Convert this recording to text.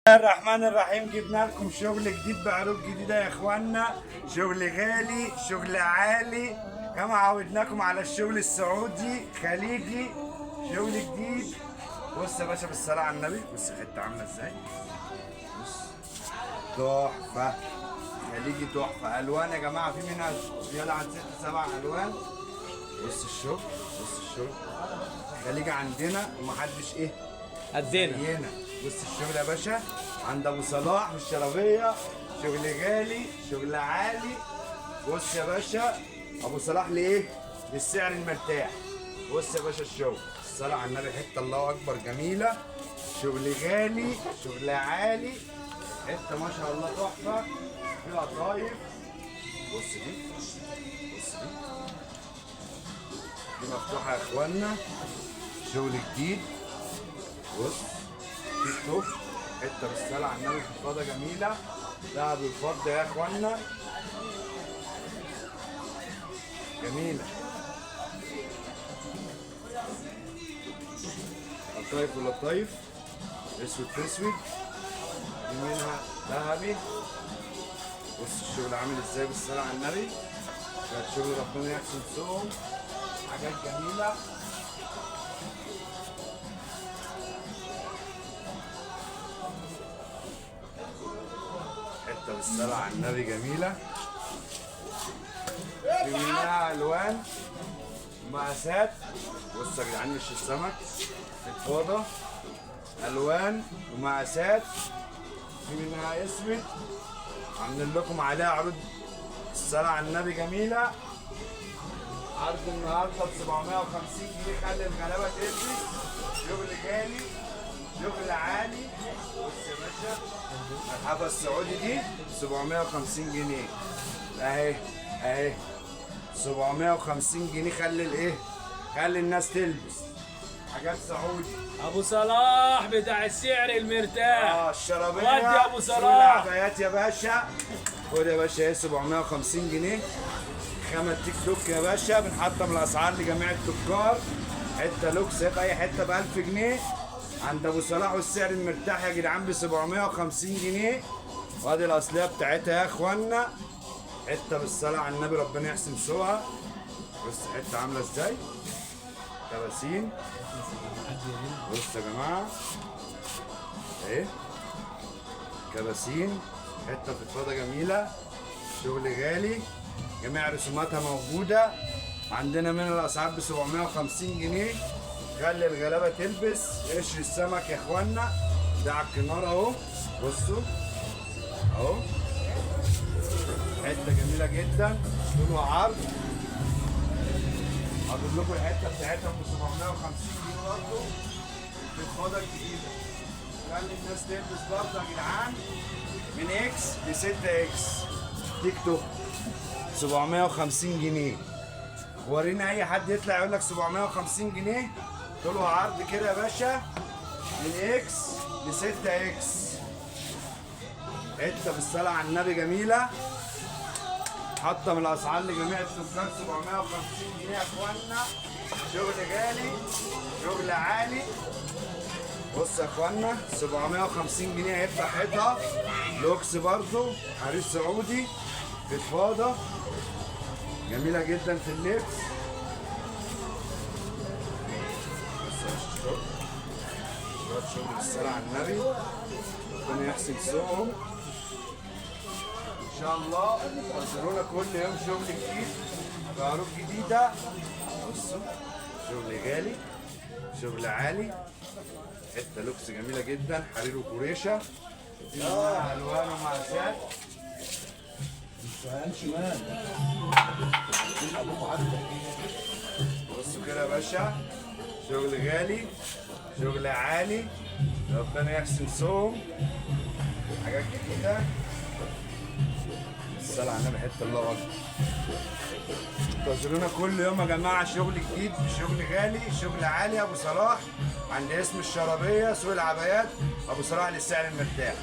الرحمن الرحيم. جبنا لكم شغل جديد بعروض جديدة يا اخوانا، شغل غالي، شغل عالي، كما عودناكم على الشغل السعودي خليجي، شغل جديد. بص يا باشا بالصلاة على النبي، بص الحتة عاملة ازاي، بص تحفة، خليجي تحفة. الوان يا جماعة في منها يلا عن 6 7 الوان. بص الشغل، بص الشغل خليجي عندنا ومحدش ايه قدنا. بص الشغل يا باشا عند ابو صلاح في الشرابيه، شغل غالي، شغل عالي. بص يا باشا ابو صلاح ليه؟ للسعر المرتاح. بص يا باشا الشغل، الصلاة على النبي، حته الله اكبر جميله، شغل غالي، شغل عالي، حته ما شاء الله تحفه، فيها قطايف. بص دي، بص دي مفتوحه يا اخوانا، شغل جديد. بص في توب، حته بالصلاه على النبي، فضه جميله، دهب الفضه يا اخوانا، جميله. قطايف ولطايف، اسود في اسود، في منها ذهبي. بص الشغل عامل ازاي بالصلاه على النبي، شويه شغل ربنا يحسن سوقهم، حاجات جميله. حته بالصلاه على النبي جميله، في منها الوان ومقاسات. بصوا يا جدعان مش السمك، الفوضى، الوان ومقاسات، في منها اسود، عاملين لكم عليها عروض الصلاه على النبي جميله. عرض النهارده ب 750 جنيه، خلي الغلابه تلبس، شغل غالي، شغل عالي. بص يا باشا الحبه السعودي دي 750 جنيه اهي، اهي 750 جنيه، خلي الايه، خلي الناس تلبس حاجات سعودي. ابو صلاح بتاع السعر المرتاح. الشرابيه ودي يا ابو سوق صلاح. العبايات يا باشا، خد يا باشا ايه 750 جنيه، خامة تيك توك يا باشا، بنحطم الاسعار لجميع التجار، حته لوكس في اي حته ب 1000 جنيه عند ابو صلاح، والسعر المرتاح يا جدعان ب 750 جنيه. وادي الاصليه بتاعتها يا اخوانا، حته بالصلاه على النبي ربنا يحسن سوقها. بص حته عامله ازاي، كباسين. بص يا جماعه اهي كباسين، حته فضفاضه جميله، شغل غالي، جميع رسوماتها موجوده عندنا من الاسعار ب 750 جنيه. خلي الغلابه تلبس، قشر السمك يا اخوانا ده على الكنار اهو، بصوا اهو، حته جميله جدا، طول وعرض. هجيب لكم الحته بتاعتها ب 750 جنيه برضه، في الفوضى الجديده. خلي الناس تلبس برضه يا جدعان، من اكس ل 6 اكس، تيك توك 750 جنيه. ورينا اي حد يطلع يقول لك 750 جنيه، طول وعرض كده يا باشا، من اكس ل 6 اكس، حته بالصلاه على النبي جميله، حاطه من الاسعار لجميع التجار 750 جنيه يا اخوانا، شغل غالي، شغل عالي. بص يا اخوانا 750 جنيه هيفتح حيطه لوكس برضو، عريس سعودي في الفاضه، جميله جدا في اللبس. شوية شغل بالصلاة على النبي، ربنا يحسن سوقهم إن شاء الله. انتظرونا كل يوم شغل جديد بعروض جديدة. بصوا شغل غالي، شغل عالي، حتة لوكس جميلة جدا، حرير وكوريشة، فيها ألوان ومقاسات. بصوا كده يا باشا، شغل غالي، شغل عالي، ربنا يحسن سوقهم، حاجات جديدة. الصلاة على النبي، حتة الله أكبر. انتظرونا كل يوم يا جماعة شغل جديد، شغل غالي، شغل عالي. أبو صلاح عند اسم الشرابية، سوق العبايات، أبو صلاح للسعر المرتاح.